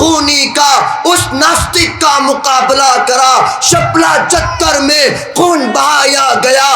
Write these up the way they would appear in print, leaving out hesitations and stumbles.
خونی کا اس ناستک کا مقابلہ کرا، شپلا چتر میں خون بہایا گیا،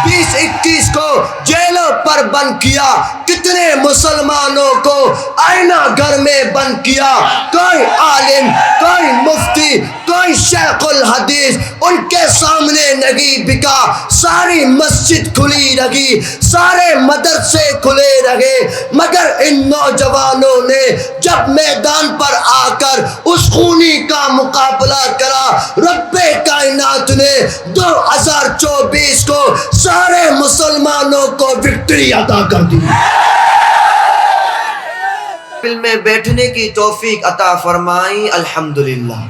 2021 کو جیلوں پر بند کیا، کتنے مسلمانوں کو آئینہ گھر میں بند کیا، کوئی عالم، کوئی مفتی، کوئی شیخ الحدیث ان کے سامنے نہیں بکا، ساری مسجد کھلی رہی، سارے مدرسے کھلے رہے، مگر ان نوجوانوں نے جب میدان پر آ کر اس خونی کا مقابلہ کرا، رب کائنات نے 2024 کو سارے مسلمانوں کو وکٹری عطا کر دی۔ دل میں بیٹھنے کی توفیق عطا فرمائی، الحمدللہ۔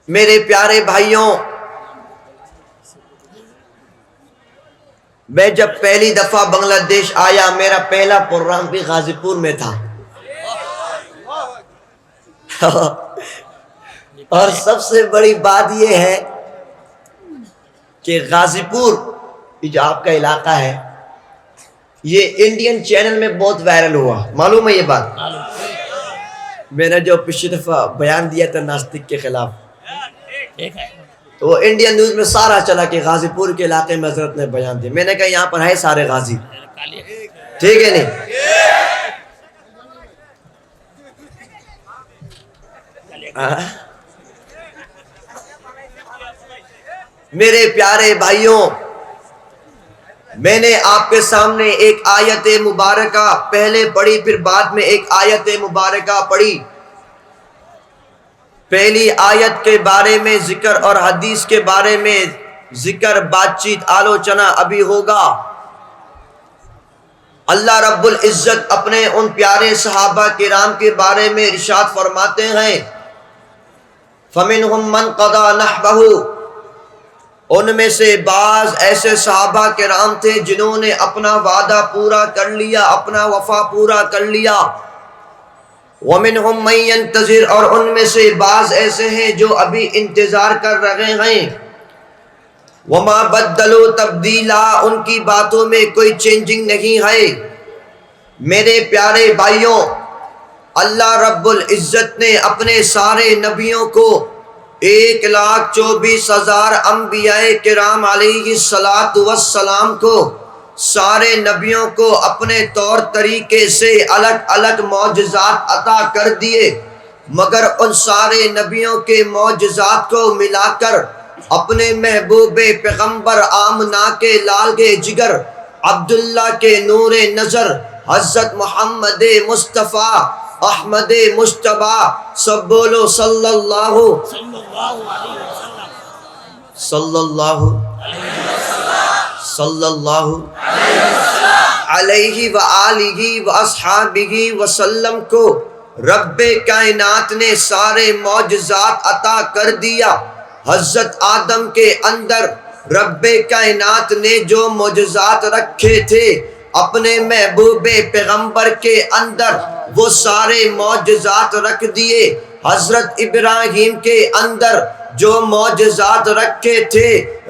میرے پیارے بھائیوں، میں جب پہلی دفعہ بنگلہ دیش آیا، میرا پہلا پروگرام بھی غازی پور میں تھا، اور سب سے بڑی بات یہ ہے کہ غازی پور جو آپ کا علاقہ ہے، یہ انڈین چینل میں بہت وائرل ہوا، معلوم ہے یہ بات؟ میں نے جو پچھلی دفعہ بیان دیا تھا ناستک کے خلاف، تو وہ انڈین نیوز میں سارا چلا کہ غازی پور کے علاقے میں حضرت نے بیان دیا۔ میں نے کہا یہاں پر ہے سارے غازی، ٹھیک ہے نہیں؟ میرے پیارے بھائیوں، میں نے آپ کے سامنے ایک آیت مبارکہ پہلے پڑھی، پھر بعد میں ایک آیت مبارکہ پڑھی۔ پہلی آیت کے بارے میں ذکر اور حدیث کے بارے میں ذکر، بات چیت، آلوچنا ابھی ہوگا۔ اللہ رب العزت اپنے ان پیارے صحابہ کرام کے بارے میں ارشاد فرماتے ہیں، فَمِنْهُمْ مَنْ قَضَى نَحْبَهُ، ان میں سے بعض ایسے صحابہ کرام تھے جنہوں نے اپنا وعدہ پورا کر لیا، اپنا وفا پورا کر لیا۔ وَمِنْهُمْ مَنْ يَنْتَظِرُ، اور ان میں سے بعض ایسے ہیں جو ابھی انتظار کر رہے ہیں۔ وَمَا بَدَّلُوا تَبْدِيلًا، ان کی باتوں میں کوئی چینجنگ نہیں ہے۔ میرے پیارے بھائیوں، اللہ رب العزت نے اپنے سارے نبیوں کو 1,24,000 انبیاء کرام علیہ السلام کو، سارے نبیوں کو اپنے طور طریقے سے الگ الگ معجزات عطا کر دیے، مگر ان سارے نبیوں کے معجزات کو ملا کر اپنے محبوب پیغمبر آمنہ کے لالے جگر عبداللہ کے نور نظر حضرت محمد مصطفیٰ احمد مجتبی، سب بولو صلی اللہ علیہ وآلہ واصحابہ وسلم کو رب کائنات نے سارے معجزات عطا کر دیا۔ حضرت آدم کے اندر رب کائنات نے جو معجزات رکھے تھے اپنے محبوب پیغمبر کے اندر، وہ سارے معجزات رکھ دیے۔ حضرت ابراہیم کے اندر جو معجزات رکھے تھے،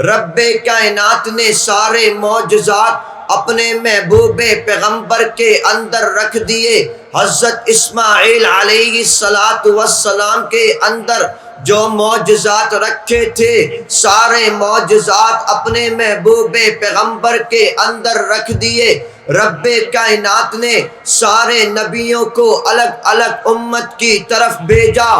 رب کائنات نے سارے معجزات اپنے محبوب پیغمبر کے اندر رکھ دیے۔ حضرت اسماعیل علیہ السلام کے اندر جو معجزات رکھے تھے، سارے معجزات اپنے محبوب پیغمبر کے اندر رکھ دیے۔ رب کائنات نے سارے نبیوں کو الگ الگ امت کی طرف بھیجا،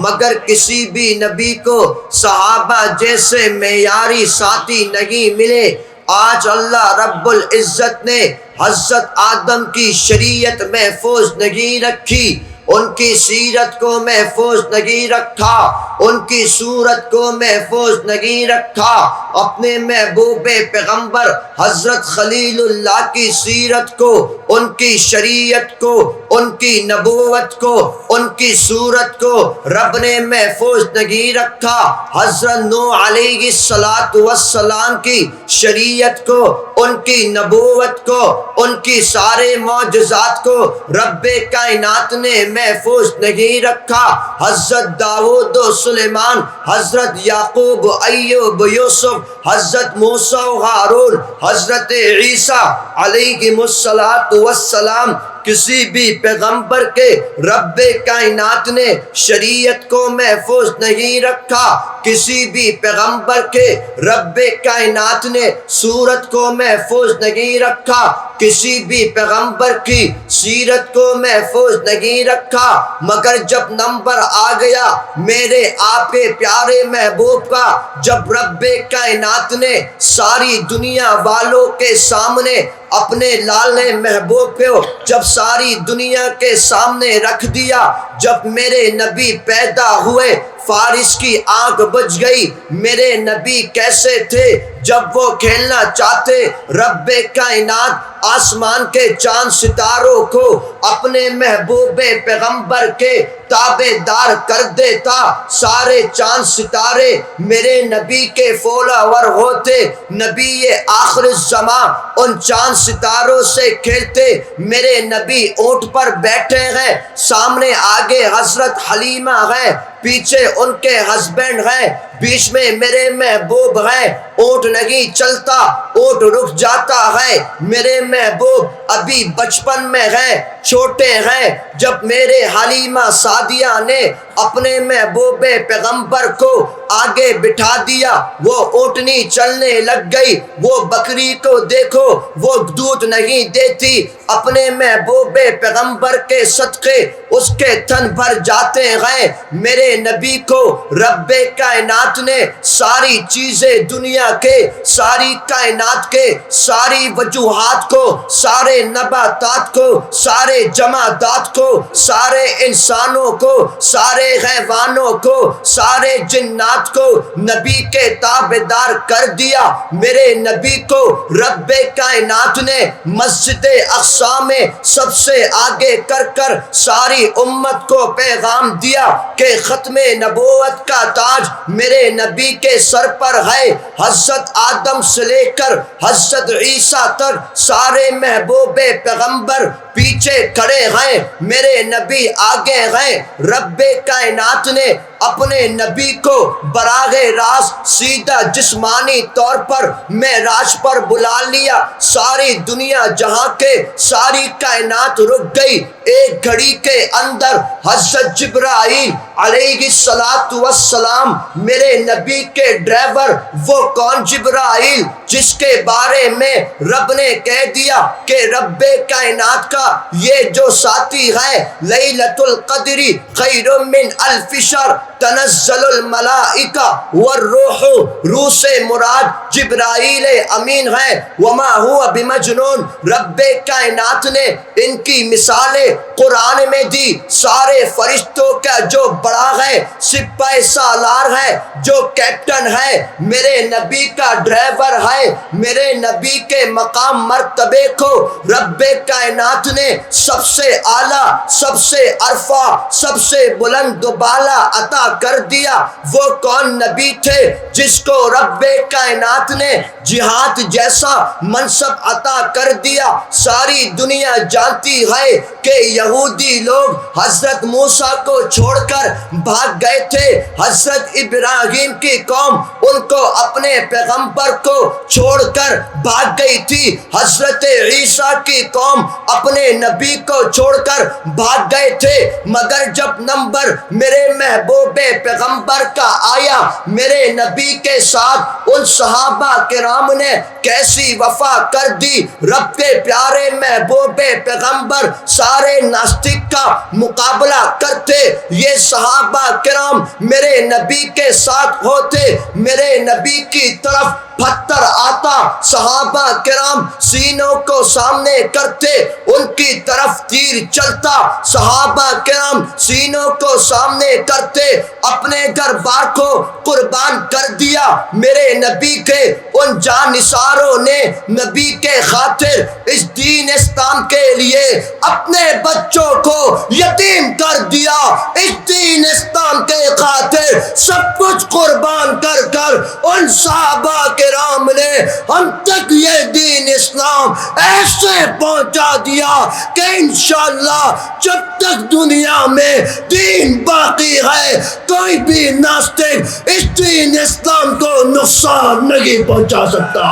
مگر کسی بھی نبی کو صحابہ جیسے معیاری ساتھی نہیں ملے۔ آج اللہ رب العزت نے حضرت آدم کی شریعت محفوظ نہیں رکھی، ان کی سیرت کو محفوظ نہیں رکھا، ان کی صورت کو محفوظ نہیں رکھا۔ اپنے محبوب پیغمبر حضرت خلیل اللہ کی سیرت کو، ان کی شریعت کو، ان کی نبوت کو، ان کی صورت کو رب نے محفوظ نہیں رکھا۔ حضرت نوح علیہ السلام کی شریعت کو، ان کی نبوت کو، ان کی سارے معجزات کو رب کائنات نے محفوظ نہیں رکھا۔ حضرت داؤد و سلیمان، حضرت یعقوب و ایوب و یوسف، حضرت موسیٰ و ہارون، حضرت عیسیٰ علیہ السلام، کسی بھی پیغمبر کے رب کائنات نے شریعت کو محفوظ نہیں رکھا۔ کسی بھی پیغمبر کے رب کائنات نے صورت کو محفوظ نہیں رکھا۔ کسی بھی پیغمبر کی سیرت کو محفوظ نہیں رکھا۔ مگر جب نمبر آ گیا میرے آپ کے پیارے محبوب کا، جب رب کائنات نے ساری دنیا والوں کے سامنے اپنے لال محبوب کو جب ساری دنیا کے سامنے رکھ دیا، جب میرے نبی پیدا ہوئے فارس کی آنکھ بجھ گئی۔ میرے نبی کیسے تھے؟ جب وہ کھیلنا چاہتے رب کائنات آسمان کے چاند ستاروں کو اپنے محبوب پیغمبر کے تابع دار کر دیتا۔ سارے چاند ستارے میرے نبی کے فالوور ہوتے۔ نبی آخر الزماں ان چاند ستاروں سے کھیلتے۔ میرے نبی اونٹ پر بیٹھے ہیں، سامنے آگے حضرت حلیمہ ہے، پیچھے ان کے ہسبینڈ ہیں، بیچ میں میرے محبوب ہیں۔ اونٹ نہیں چلتا، اونٹ رک جاتا ہے۔ میرے محبوب ابھی بچپن میں ہیں، چھوٹے ہیں۔ جب میرے حلیمہ سعدیہ نے اپنے محبوب پیغمبر کو آگے بٹھا دیا، وہ اونٹنی چلنے لگ گئی۔ وہ بکری کو دیکھو، وہ دودھ نہیں دیتی۔ اپنے محبوب پیغمبر کے صدقے اس کے تھن بھر جاتے ہیں۔ میرے نبی کو رب کائنات نے ساری چیزیں دنیا کے، ساری کائنات کے، ساری وجوہات کو، سارے نباتات کو، سارے جمادات کو، سارے انسانوں کو، سارے حیوانوں کو، سارے جنات کو نبی کے تابعدار کر دیا۔ میرے نبی کو رب کائنات نے مسجد اقصی میں سب سے آگے کر کر ساری امت کو پیغام دیا کہ ختم نبوت کا تاج میرے نبی کے سر پر ہے۔ حضرت آدم سے لے کر حضرت عیسیٰ تک سارے محبوب پیغمبر پیچھے کھڑے ہیں، میرے نبی آگے ہیں۔ رب کائنات نے اپنے نبی کو براہ راست سیدھا جسمانی طور پر معراج پر بلا لیا۔ ساری دنیا جہاں کے ساری کائنات رک گئی۔ ایک گھڑی کے اندر حضرت جبرائیل علیہ السلام، میرے نبی کے ڈرائیور، وہ کون جبرائیل جس کے بارے میں رب نے کہہ دیا کہ رب کائنات کا یہ جو ساتھی ہے، لیلۃ القدر خیر من الف شہر تنزل الملائکہ والروح، روح سے مراد جبرائیل امین ہے۔ وما ہوا بمجنون، رب کائنات نے ان کی مثالیں قرآن میں دی۔ سارے فرشتوں کا جو بڑا ہے، سپاہ سالار ہے، جو کیپٹن ہے، میرے نبی کا ڈرائیور ہے۔ میرے نبی کے مقام مرتبے کو رب کائنات نے سب سے اعلیٰ، سب سے عرفہ، سب سے بلند و بالا عطا کر دیا۔ وہ کون نبی تھے جس کو رب کائنات نے جہاد جیسا منصب عطا کر دیا؟ ساری دنیا جانتی ہے کہ یہودی لوگ حضرت موسیٰ کو چھوڑ کر بھاگ گئے تھے۔ حضرت ابراہیم کی قوم ان کو اپنے پیغمبر کو چھوڑ کر بھاگ گئی تھی۔ حضرت عیسیٰ کی قوم اپنے نبی کو چھوڑ کر بھاگ گئے تھے۔ مگر جب نمبر میرے محبوب پیغمبر کا آیا، میرے نبی کے ساتھ ان صحابہ کرام نے کیسی وفا کر دی۔ رب کے پیارے محبوب پیغمبر سارے ناستک کا مقابلہ کرتے، یہ صحابہ کرام میرے نبی کے ساتھ ہوتے۔ میرے نبی کی طرف پتھر آتا، صحابہ کرام سینوں کو سامنے کرتے، ان کی طرف تیر چلتا، صحابہ کرام سینوں کو سامنے کرتے، اپنے گھر بار کو قربان کر دیا۔ میرے نبی کے ان جانثار سرداروں نے نبی کے خاطر اس دین اسلام کے لیے اپنے بچوں کو یتیم کر دیا، اس دین اسلام کے خاطر سب کچھ قربان کر کر ان صحابہ کرام نے ہم تک یہ دین اسلام ایسے پہنچا دیا کہ انشاءاللہ جب تک دنیا میں دین باقی ہے کوئی بھی ناستک اس دین اسلام کو نقصان نہیں پہنچا سکتا۔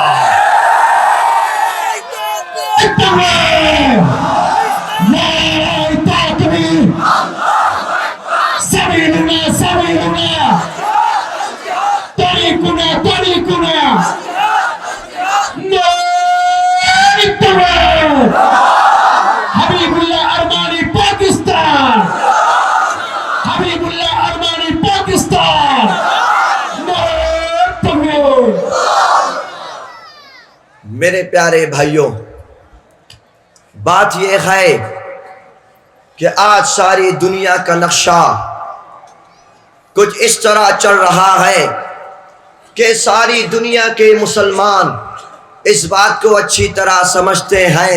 حبیب اللہ ارمانی پاکستان، حبیب اللہ ارمانی پاکستان۔ میرے پیارے بھائیوں، بات یہ ہے کہ آج ساری دنیا کا نقشہ کچھ اس طرح چل رہا ہے کہ ساری دنیا کے مسلمان اس بات کو اچھی طرح سمجھتے ہیں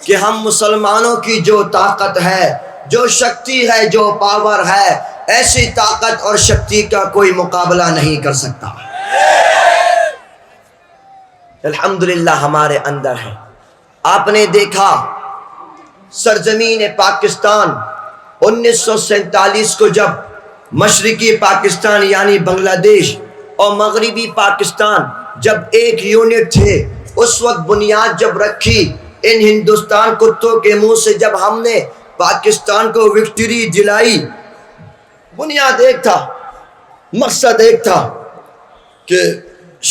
کہ ہم مسلمانوں کی جو طاقت ہے، جو شکتی ہے، جو پاور ہے، ایسی طاقت اور شکتی کا کوئی مقابلہ نہیں کر سکتا۔ الحمدللہ ہمارے اندر ہے۔ آپ نے دیکھا سرزمین پاکستان 1947 کو جب مشرقی پاکستان یعنی بنگلہ دیش اور مغربی پاکستان جب ایک یونٹ تھے، اس وقت بنیاد جب رکھی ان ہندوستان کتوں کے منہ سے، جب ہم نے پاکستان کو وکٹری دلائی، بنیاد ایک تھا، مقصد ایک تھا کہ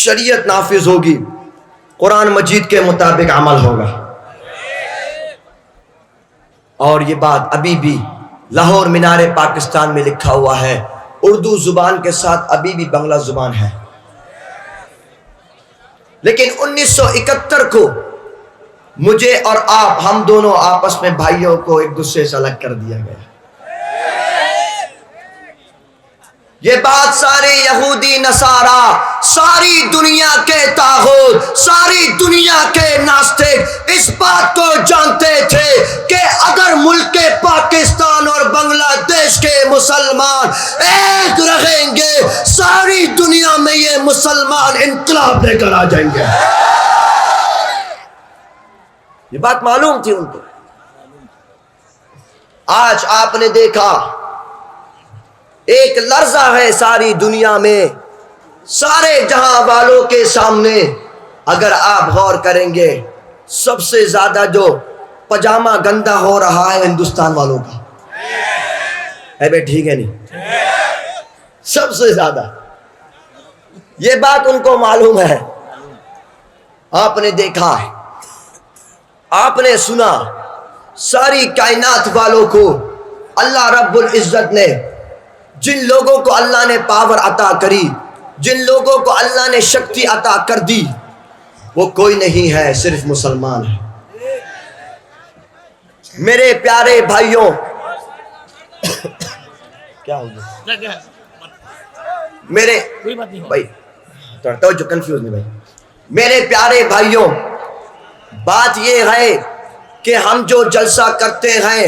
شریعت نافذ ہوگی، قرآن مجید کے مطابق عمل ہوگا۔ اور یہ بات ابھی بھی لاہور مینار پاکستان میں لکھا ہوا ہے، اردو زبان کے ساتھ ابھی بھی بنگلہ زبان ہے۔ لیکن 1971 کو مجھے اور آپ، ہم دونوں آپس میں بھائیوں کو ایک دوسرے سے الگ کر دیا گیا۔ یہ بات سارے یہودی نصارہ، ساری دنیا کے طاغوت، ساری دنیا کے ناستک اس بات کو جانتے تھے کہ اگر ملک پاکستان اور بنگلہ دیش کے مسلمان ایک رہیں گے، ساری دنیا میں یہ مسلمان انقلاب لے کر آ جائیں گے۔ یہ بات معلوم تھی ان کو۔ آج آپ نے دیکھا ایک لرزہ ہے ساری دنیا میں، سارے جہاں والوں کے سامنے اگر آپ غور کریں گے، سب سے زیادہ جو پجامہ گندا ہو رہا ہے ہندوستان والوں کا ہے، بے ٹھیک ہے نہیں، سب سے زیادہ یہ بات ان کو معلوم ہے۔ آپ نے دیکھا ہے، آپ نے سنا، ساری کائنات والوں کو اللہ رب العزت نے، جن لوگوں کو اللہ نے پاور عطا کری، جن لوگوں کو اللہ نے شکتی عطا کر دی، وہ کوئی نہیں ہے، صرف مسلمان ہے۔ میرے پیارے بھائیوں، کیا ہو گیا میرے بھائی، توجہ، کنفیوز نہیں بھائی، میرے پیارے بھائیوں، بات یہ ہے کہ ہم جو جلسہ کرتے ہیں،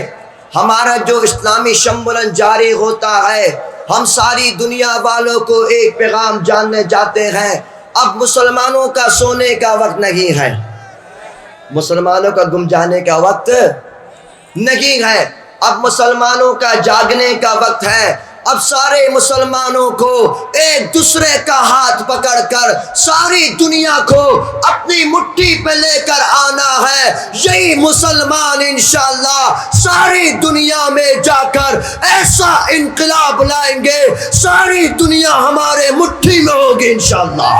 ہمارا جو اسلامی شمولن جاری ہوتا ہے، ہم ساری دنیا والوں کو ایک پیغام جاننے جاتے ہیں۔ اب مسلمانوں کا سونے کا وقت نہیں ہے، مسلمانوں کا گم جانے کا وقت نہیں ہے، اب مسلمانوں کا جاگنے کا وقت ہے۔ اب سارے مسلمانوں کو ایک دوسرے کا ہاتھ پکڑ کر ساری دنیا کو اپنی مٹھی پہ لے کر آنا ہے۔ یہی مسلمان انشاءاللہ ساری دنیا میں جا کر ایسا انقلاب لائیں گے، ساری دنیا ہمارے مٹھی میں ہوگی انشاءاللہ۔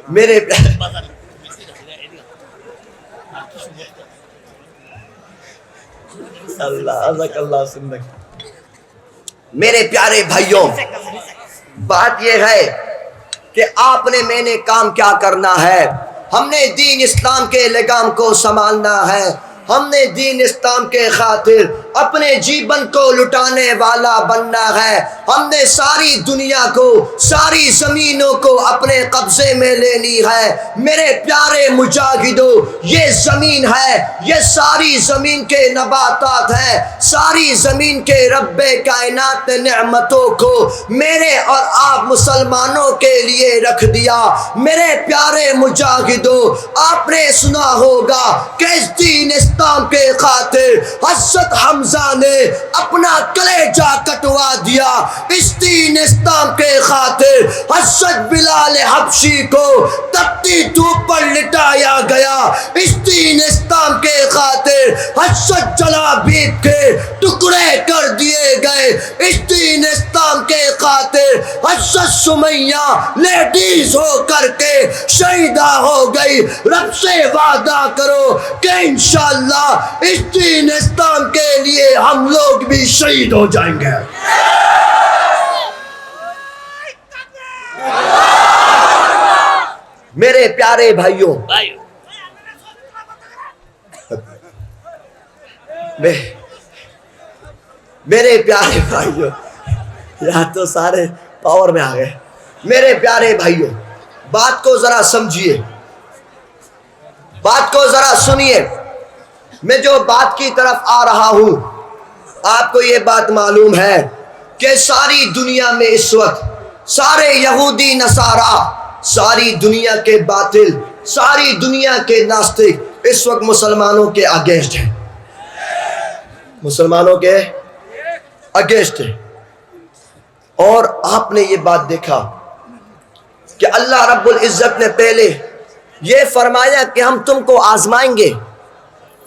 میرے میرے پیارے بھائیوں، بات یہ ہے کہ آپ نے میں نے کام کیا کرنا ہے. ہم نے دین اسلام کے لگام کو سنبھالنا ہے. ہم نے دین اسلام کے خاطر اپنے جیون کو لٹانے والا بننا ہے. ہم نے ساری دنیا کو، ساری زمینوں کو اپنے قبضے میں لینی ہے. میرے پیارے مجاہدوں، یہ زمین ہے، یہ ساری زمین کے نباتات ہیں. ساری زمین کے رب کائنات نے نعمتوں کو میرے اور آپ مسلمانوں کے لیے رکھ دیا. میرے پیارے مجاہدوں، آپ نے سنا ہوگا کہ اس دین اسلام کے خاطر حضرت حمزہ نے اپنا کلیجہ کٹوا دیا. اس دین اسلام کے خاطر حضرت بلال حبشی کو تپتی دھوپ پر لٹایا گیا. اس دین اسلام کے خاطر حضرت جلابیب کے ٹکڑے کر دیے گئے. اس دین اسلام کے خاطر حضرت سمیہ لیڈیز ہو کر کے شہیدہ ہو گئی. رب سے وعدہ کرو کہ انشاءاللہ اس دین اسلام کے لیے ہم لوگ بھی شہید ہو جائیں گے. میرے پیارے بھائیوں، میرے پیارے بھائیوں، یہاں تو سارے پاور میں آ گئے. میرے پیارے بھائیوں، بات کو ذرا سمجھیے، بات کو ذرا سنیے. میں جو بات کی طرف آ رہا ہوں، آپ کو یہ بات معلوم ہے کہ ساری دنیا میں اس وقت سارے یہودی نصارہ، ساری دنیا کے باطل، ساری دنیا کے ناستک اس وقت مسلمانوں کے اگینسٹ ہیں. مسلمانوں کے اگینسٹ ہیں. اور آپ نے یہ بات دیکھا کہ اللہ رب العزت نے پہلے یہ فرمایا کہ ہم تم کو آزمائیں گے.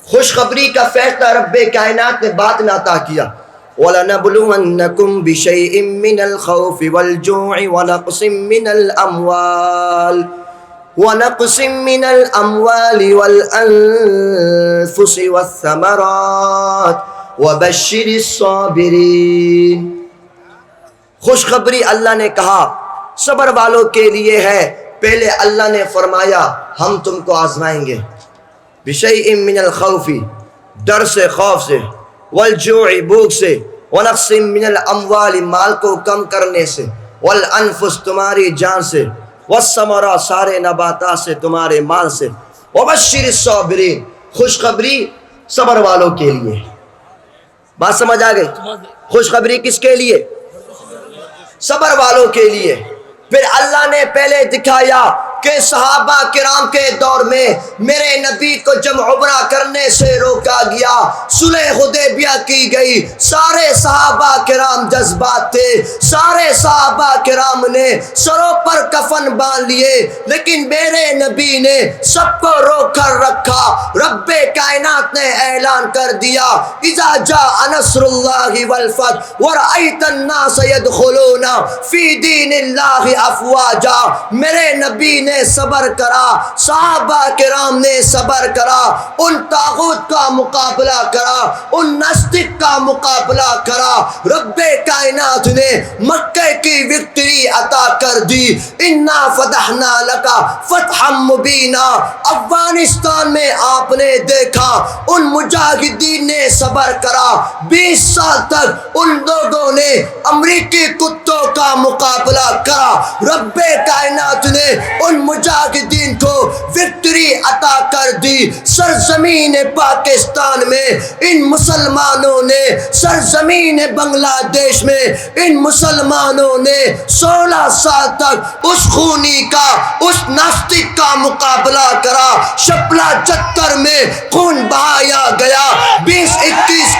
خوشخبری کا فیصلہ رب کائنات نے بعد میں عطا کیا. وَلَنَبْلُوَنَّكُمْ بِشَيْءٍ مِّنَ الْخَوْفِ وَالْجُوعِ وَنَقْصٍ مِّنَ الْأَمْوَالِ وَالْأَنفُسِ وَالثَّمَرَاتِ وَبَشِّرِ الصَّابِرِينَ. خوشخبری اللہ نے کہا صبر والوں کے لیے ہے. پہلے اللہ نے فرمایا ہم تم کو آزمائیں گے. بِشَيْءٍ مِّنَ الْخَوْفِ، ڈر سے، خوف سے، وَالْجُوعِ، بھوک سے، وَنَقْصٍ مِّنَ الْأَمْوَالِ، مال کو کم کرنے سے، وَالْأَنفُسِ، تمہاری جان سے، وَالثَّمَرَاتِ، سارے نباتات سے، تمہارے مال سے، وَبَشِّرِ الصَّابِرِينَ، خوشخبری صبر والوں کے لیے. بات سمجھ آ گئی؟ خوشخبری کس کے لیے؟ صبر والوں کے لیے. پھر اللہ نے پہلے دکھایا کہ صحابہ کرام کے دور میں میرے نبی کو جب عمرہ کرنے سے روکا گیا، صلح حدیبیہ کی گئی. سارے صحابہ کرام جذبات تھے، سارے صحابہ کرام نے سروں پر کفن باندھ لیے، لیکن میرے نبی نے سب کو روک کر رکھا. رب کائنات نے اعلان کر دیا اذا جاء نصر اللہ والفتح ورأیت الناس يدخلون فی دین اللہ افواجا. میرے نبی نے صبر کرا، صحابہ کرام نے صبر کرا، ان طاغوت کا مقابلہ کرا، ان نستک کا مقابلہ کرا. رب کائنات نے مکہ کی وکٹری عطا کر دی. انا فتحنا لک فتحا مبینا. افغانستان میں آپ نے دیکھا ان مجاہدین نے صبر کرا. 20 سال تک ان لوگوں نے امریکی کتوں کا مقابلہ کرا. رب کائنات نے ان مجاہدین کو وکٹری عطا کر دی. سرزمین پاکستان میں ان مسلمانوں نے، سرزمین بنگلہ دیش میں ان مسلمانوں نے 16 سال تک اس خونی کا، اس ناستک کا مقابلہ کرا. شپلا چتر میں خون بہایا گیا. 2021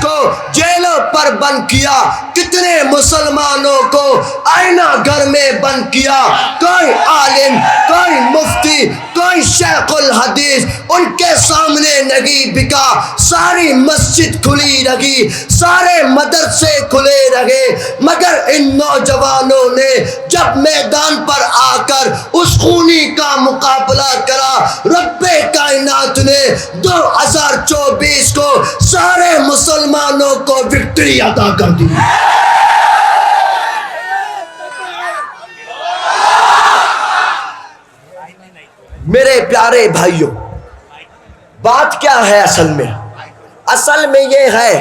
کو جیلوں پر بند کیا. کتنے مسلمانوں کو آئینہ گھر میں بند کیا. کوئی عالم، کوئی مفتی، کوئی شیخ الحدیث ان کے سامنے نہیں بکا. ساری مسجد کھلی رہی، سارے مدرسے کھلے رہے، مگر ان نوجوانوں نے جب میدان پر آ کر اس خونی کا مقابلہ کرا، رب کائنات نے 2024 کو سارے مسلمانوں کو وکٹری عطا کر دی۔ میرے پیارے بھائیوں، بات کیا ہے اصل میں؟ اصل میں یہ ہے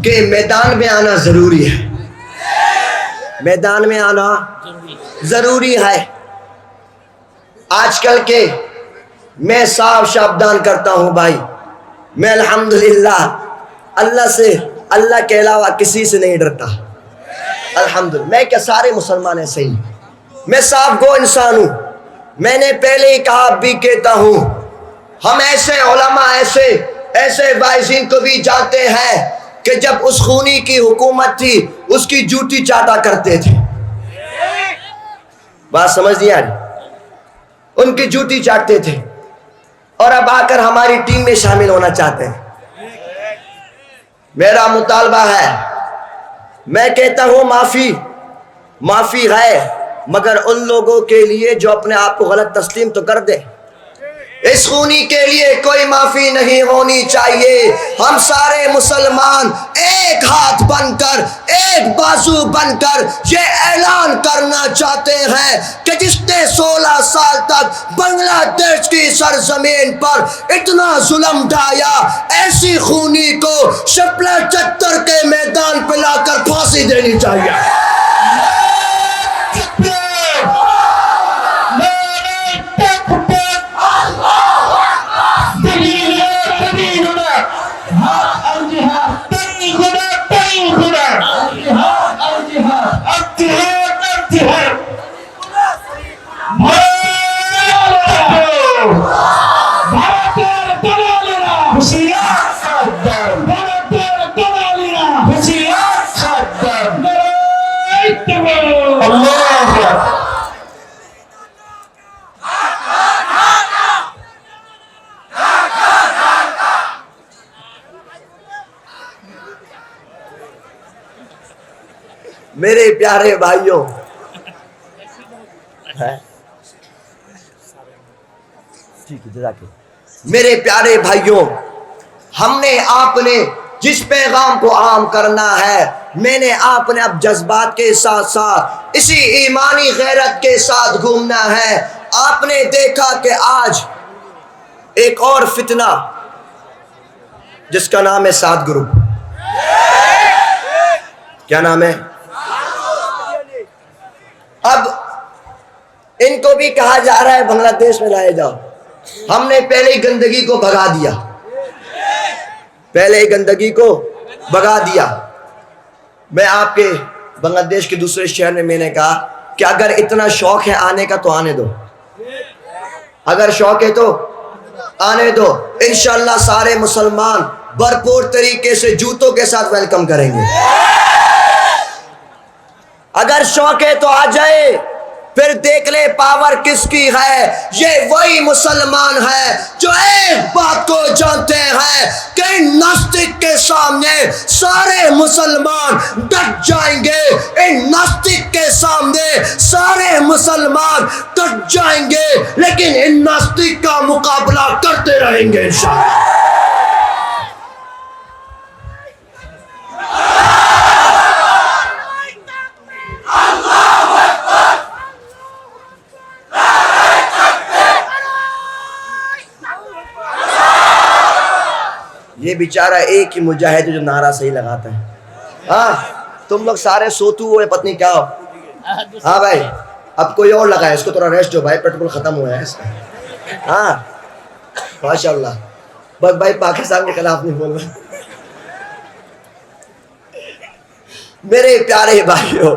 کہ میدان میں آنا ضروری ہے، میدان میں آنا ضروری ہے۔ آج کل کے میں صاف شابدان کرتا ہوں بھائی، میں الحمدللہ اللہ سے، اللہ کے علاوہ کسی سے نہیں ڈرتا، الحمدللہ۔ میں کیا سارے مسلمان ایسے ہی، میں صاف گو انسان ہوں۔ میں نے پہلے ہی کہا، اب بھی کہتا ہوں، ہم ایسے علماء، ایسے واعظین کو بھی جانتے ہیں کہ جب اس خونی کی حکومت تھی اس کی جوتی چاٹا کرتے تھے، بات سمجھ نہیں آ رہی؟ ان کی جوتی چاٹتے تھے، اور اب آ کر ہماری ٹیم میں شامل ہونا چاہتے ہیں۔ میرا مطالبہ ہے، میں کہتا ہوں معافی ہے، مگر ان لوگوں کے لیے جو اپنے آپ کو غلط تسلیم تو کر دے۔ اس خونی کے لیے کوئی معافی نہیں ہونی چاہیے۔ ہم سارے مسلمان ایک ہاتھ بن کر، ایک بازو بن کر یہ اعلان کرنا چاہتے ہیں کہ جس نے 16 سال تک بنگلہ دیش کی سرزمین پر اتنا ظلم ڈھایا، ایسی خونی کو شپلا چتر کے میدان پہ لا کر پھانسی دینی چاہیے۔ میرے پیارے بھائیوں، میرے پیارے بھائیوں، ہم نے آپ نے جس پیغام کو عام کرنا ہے، میں نے آپ نے اب جذبات کے ساتھ ساتھ اسی ایمانی غیرت کے ساتھ گھومنا ہے۔ آپ نے دیکھا کہ آج ایک اور فتنہ جس کا نام ہے 7 گروپ، کیا نام ہے؟ اب ان کو بھی کہا جا رہا ہے بنگلہ دیش میں لائے جاؤ۔ ہم نے پہلے ہی گندگی کو بھگا دیا، میں آپ کے بنگلہ دیش کے دوسرے شہر میں نے کہا کہ اگر اتنا شوق ہے آنے کا تو آنے دو، اگر شوق ہے تو آنے دو، انشاءاللہ سارے مسلمان بھرپور طریقے سے جوتوں کے ساتھ ویلکم کریں گے۔ اگر شوق ہے تو آ جائے، پھر دیکھ لے پاور کس کی ہے۔ یہ وہی مسلمان ہے جو ایک بات کو جانتے ہیں کہ ناستک کے سامنے سارے مسلمان ڈٹ جائیں گے، ان ناستک کے سامنے سارے مسلمان ڈٹ جائیں گے، لیکن ان ناستک کا مقابلہ کرتے رہیں گے انشاءاللہ۔ یہ بیچارہ ایک ہی مجاہد ہے جو نعرہ صحیح لگاتا ہے۔ ہاں تم لوگ سارے سوتو ہوئے پتنی کیا ہو۔ ہاں بھائی اب کوئی اور لگائے، اس کو تھوڑا ریسٹ ہو بھائی، پیٹرول ختم ہوا ہے اس کا۔ ہاں ماشاءاللہ، بس بھائی پاکستان کے خلاف نہیں بول رہا۔ میرے پیارے بھائیوں،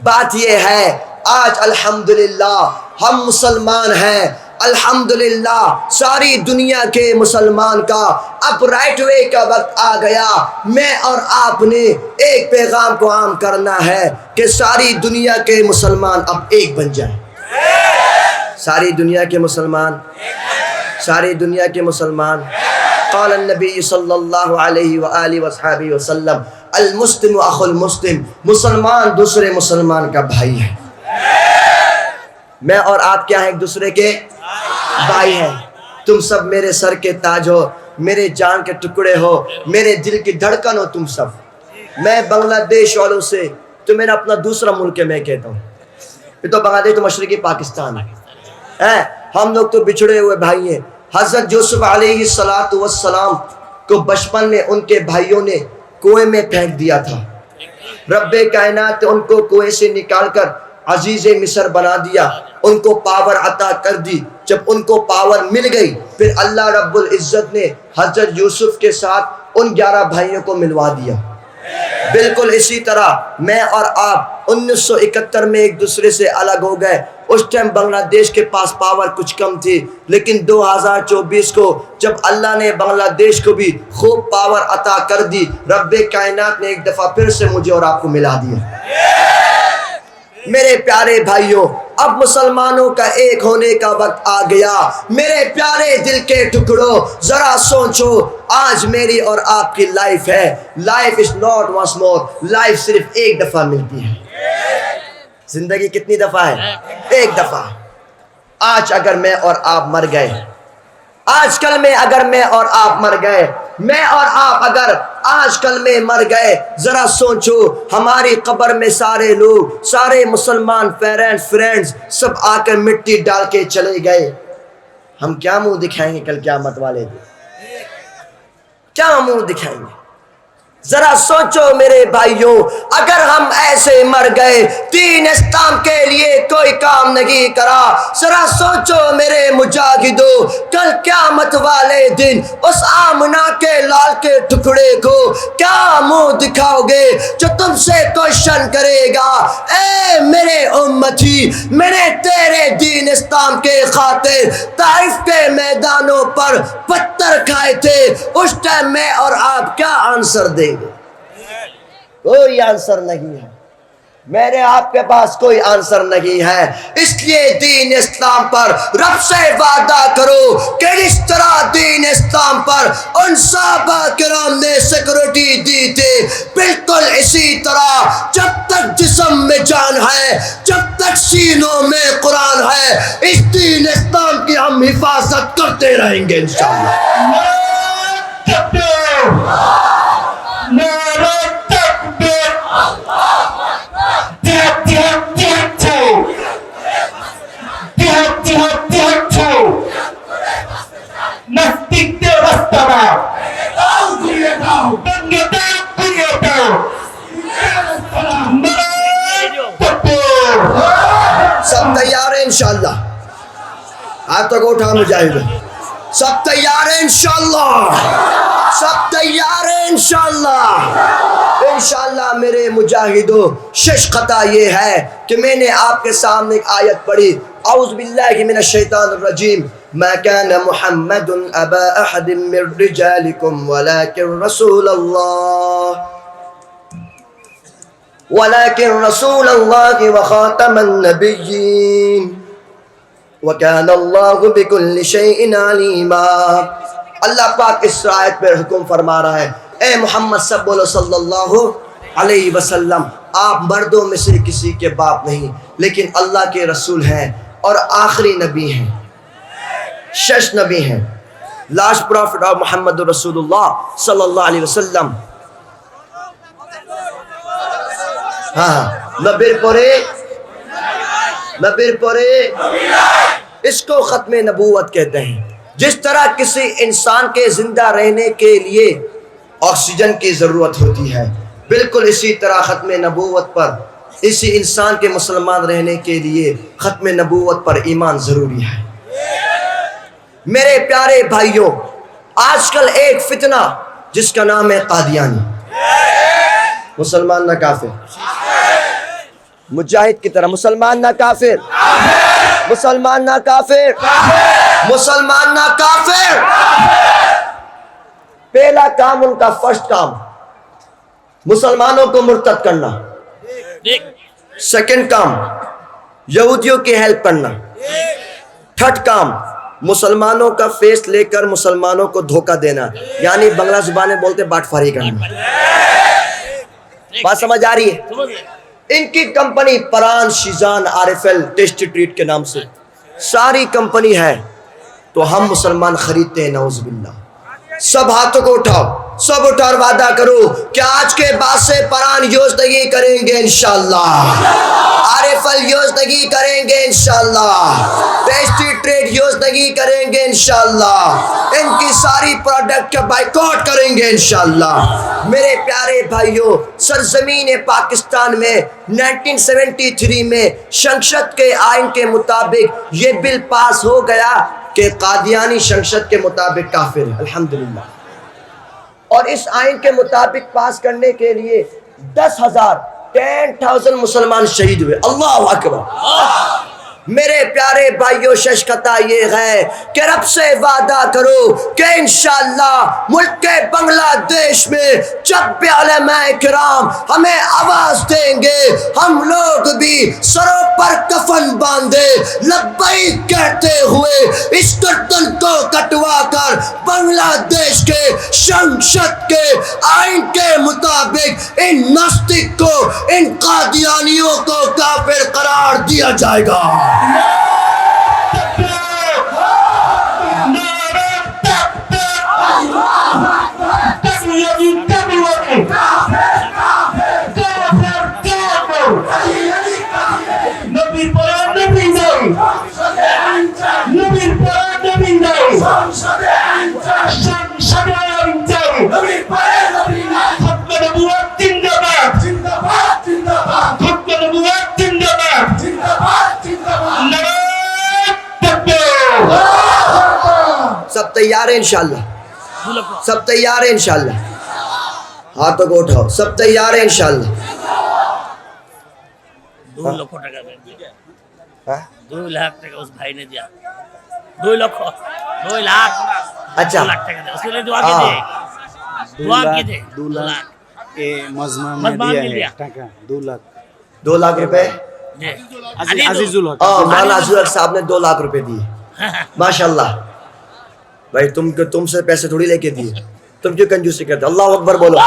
بات یہ ہے آج الحمدللہ ہم مسلمان ہیں، الحمدللہ ساری دنیا کے مسلمان کا اب رائٹ وے کا وقت آ گیا۔ میں اور آپ نے ایک پیغام کو عام کرنا ہے کہ ساری دنیا کے مسلمان اب ایک بن جائیں، ساری دنیا کے مسلمان، ساری دنیا کے مسلمان۔ قال النبی صلی اللہ علیہ وآلہ وصحبہ وسلم المسلم اخو المسلم، مسلمان دوسرے مسلمان کا بھائی ہے۔ میں اور آپ کیا ہیں؟ ایک دوسرے کے بھائی ہیں۔ تم سب میرے سر کے تاج ہو، میرے جان کے ٹکڑے ہو، میرے دل کی دھڑکن ہو تم سب۔ میں بنگلہ دیش والوں سے، تو میرا اپنا دوسرا ملک ہے، میں کہتا ہوں یہ تو بنگلہ دیش تو مشرقی پاکستان ہے، ہم لوگ تو بچھڑے ہوئے بھائی ہیں۔ حضرت یوسف علیہ السلام کو بچپن میں ان کے بھائیوں نے کنویں میں پھینک دیا تھا، رب کائنات نے ان کو کنویں سے نکال کر عزیز مصر بنا دیا، ان کو پاور عطا کر دی۔ جب ان کو پاور مل گئی پھر اللہ رب العزت نے حضرت یوسف کے ساتھ ان 11 بھائیوں کو ملوا دیا۔ بالکل اسی طرح میں اور آپ 1971 میں ایک دوسرے سے الگ ہو گئے۔ اس ٹائم بنگلہ دیش کے پاس پاور کچھ کم تھی، لیکن 2024 کو جب اللہ نے بنگلہ دیش کو بھی خوب پاور عطا کر دی، رب کائنات نے ایک دفعہ پھر سے مجھے اور آپ کو ملا دیا۔ میرے پیارے بھائیوں، اب مسلمانوں کا ایک ہونے کا وقت آ گیا۔ میرے پیارے دل کے ٹکڑوں، ذرا سوچو، آج میری اور آپ کی لائف ہے۔ Life is not once more, life صرف ایک دفعہ ملتی ہے۔ زندگی کتنی دفعہ ہے؟ ایک دفعہ۔ آج اگر میں اور آپ مر گئے، آج کل میں اگر میں اور آپ مر گئے، میں اور آپ اگر آج کل میں مر گئے، ذرا سوچو ہماری قبر میں سارے لوگ، سارے مسلمان فرینڈز سب آ کر مٹی ڈال کے چلے گئے، ہم کیا منہ دکھائیں گے کل قیامت والے دن؟ کیا منہ دکھائیں گے؟ ذرا سوچو میرے بھائیوں، اگر ہم ایسے مر گئے، دین اسلام کے لیے کوئی کام نہیں کرا، ذرا سوچو میرے مجاہدوں، کل قیامت والے دن اس آمنہ کے لال کے ٹکڑے کو کیا منہ دکھاؤ گے جو تم سے کوشچن کرے گا، اے میرے امتی، میں نے تیرے دین اسلام کے خاطر طائف کے میدانوں پر پتھر کھائے تھے، اس ٹائم میں اور آپ کیا آنسر دیں گے؟ کوئی آنسر نہیں ہے، میرے آپ کے پاس کوئی آنسر نہیں ہے۔ اس لیے دین اسلام پر رب سے وعدہ کرو کہ اس طرح دین اسلام پر ان صحابہ کرام نے سیکورٹی دی تھی، بالکل اسی طرح جب تک جسم میں جان ہے، جب تک سینوں میں قرآن ہے، اس دین اسلام کی ہم حفاظت کرتے رہیں گے انشاءاللہ۔ سب تیار ہیں انشاءاللہ؟ ہاتھ تک اٹھا مجاہد، سب تیار ہیں انشاءاللہ؟ سب تیار ہیں انشاءاللہ؟ انشاءاللہ میرے مجاہدوں، شش خطا یہ ہے کہ میں نے آپ کے سامنے ایک آیت پڑھی، اعوذ باللہ من الشیطان الرجیم، ما كان محمد ابا احد من رجالکم ولكن رسول اللہ وخاتم النبیین وَكَانَ اللَّهُ بِكُلِّ شَيْءٍ عَلِيمًا۔ اللہ پاک اس آیت پر حکم فرما رہا ہے، اے محمد صلی اللہ علیہ وسلم، آپ مردوں میں سے کسی کے باپ نہیں، لیکن اللہ کے رسول ہیں اور آخری نبی ہیں، شش نبی ہیں، لاسٹ پروفٹ آف محمد رسول اللہ صلی اللہ علیہ وسلم۔ ہاں نبیر پورے اس کو ختم نبوت کہتے ہیں۔ جس طرح کسی انسان کے زندہ رہنے کے لیے آکسیجن کی ضرورت ہوتی ہے، بالکل اسی طرح ختم نبوت پر، اسی انسان کے مسلمان رہنے کے لیے ختم نبوت پر ایمان ضروری ہے۔ میرے پیارے بھائیوں، آج کل ایک فتنہ جس کا نام ہے قادیانی، مسلمان نہ کافر، مجاہد کی طرح مسلمان نہ کافر، مسلمان نہ کافر، مسلمان نہ کافر۔ پہلا کام ان کا، فرسٹ کام مسلمانوں کو مرتد کرنا، سیکنڈ کام یہودیوں کی ہیلپ کرنا، تھرڈ کام مسلمانوں کا فیس لے کر مسلمانوں کو دھوکہ دینا، یعنی بنگلہ زبان میں بولتے باٹ فاری کرنا۔ بات سمجھ آ رہی ہے؟ ان کی کمپنی پران شیزان RFL ٹیسٹ ٹریٹ کے نام سے ساری کمپنی ہے، تو ہم مسلمان خریدتے ہیں، نعوذ باللہ۔ سب ہاتھوں کو اٹھاؤ، سب اٹھا اور وعدہ کرو کہ آج کے بعد سے پران یوزدگی کریں گے انشاءاللہ، RFL یوزدگی کریں گے انشاءاللہ، ٹیسٹی ٹریڈ یوزدگی کریں گے انشاءاللہ، ان کی ساری پروڈکٹ کا بائیکاٹ کریں گے انشاءاللہ۔ میرے پیارے بھائیوں، سرزمین پاکستان میں 1973 میں شنشت کے آئین کے مطابق یہ بل پاس ہو گیا کہ قادیانی شنشت کے مطابق کافر ہے، الحمدللہ۔ اور اس آئین کے مطابق پاس کرنے کے لیے 10,000 مسلمان شہید ہوئے، اللہ اکبر۔ میرے پیارے بھائیوں، ششکتا یہ ہے کہ رب سے وعدہ کرو کہ انشاءاللہ ملک بنگلہ دیش میں جب بھی علماء کرام ہمیں آواز دیں گے، ہم لوگ بھی سروں پر کفن باندھے لبیک کہتے ہوئے اس گردن کو کٹوا کر بنگلہ دیش کے شنشت کے آئین کے مطابق ان ناستک کو، ان قادیانیوں کو کافر قرار دیا جائے گا۔ سب تیار ہیں انشاءاللہ؟ سب تیار ہیں انشاءاللہ؟ ہاتھوں کو اٹھاؤ، سب تیار ہیں انشاءاللہ؟ 2 لکھ ٹکا دیا، 2 لاکھ ٹکا اس بھائی نے دیا، 2 لاکھ 2 لاکھ اچھا 2 لاکھ ٹکا دیا، اس کے لیے دعا کیجئے، دعا کیجئے۔ 2 لاکھ مزمان میں دیا ہے ٹکا، 2 لاکھ 2 لاکھ روپے عزیز الحق مولانا عزیز الحق صاحب نے 2 لاکھ روپے دیے، ماشاءاللہ۔ بھائی تم سے پیسے تھوڑی لے کے دیے، تم کیوں کنجوسی کرتے؟ اللہ اکبر بولو۔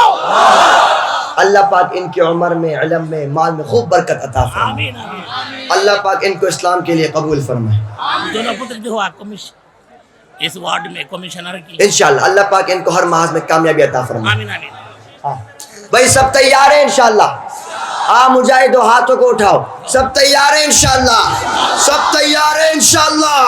اللہ پاک ان کی عمر میں، علم میں، مال میں خوب برکت عطا فرمائے، آمین آمین۔ اللہ پاک ان کو اسلام کے لیے قبول فرمائے دونوں پتر جو ہوا اس وارڈ میں کمشنر کی، انشاءاللہ۔ اللہ پاک ان کو ہر محاذ میں کامیابی عطا فرمائے۔ آمین آمین۔ بھائی سب تیار ہیں انشاءاللہ؟ مجاہدو ہاتھوں کو اٹھاؤ، سب تیار ہیں انشاءاللہ؟ سب تیار ہیں انشاءاللہ؟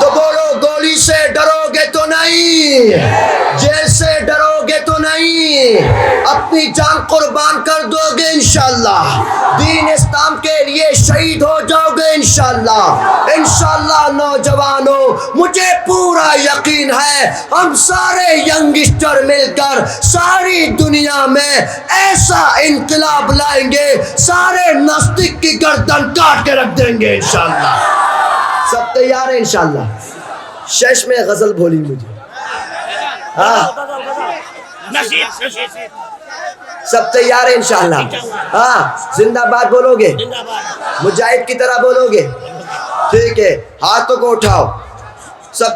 تو بولو، گولی سے ڈرو گے تو نہیں، جیل سے ڈرو گے تو نہیں، اپنی جان قربان کر دو گے انشاءاللہ، دین اسلام کے لیے شہید ہو جاؤ گے انشاءاللہ۔ انشاءاللہ نوجوانوں، مجھے پورا یقین ہے ہم سارے ینگسٹر مل کر ساری دنیا میں ایسا انقلاب لائیں گے، سارے ناستک کی گردن کاٹ کے رکھ دیں گے انشاءاللہ۔ سب تیار ہیں انشاءاللہ؟ شش میں غزل بولی مجھے، سب تیار ہیں انشاءاللہ؟ زندہ باد بولو گے؟ مجاہد کی طرح بولو گے؟ ٹھیک ہے، ہاتھوں کو اٹھاؤ،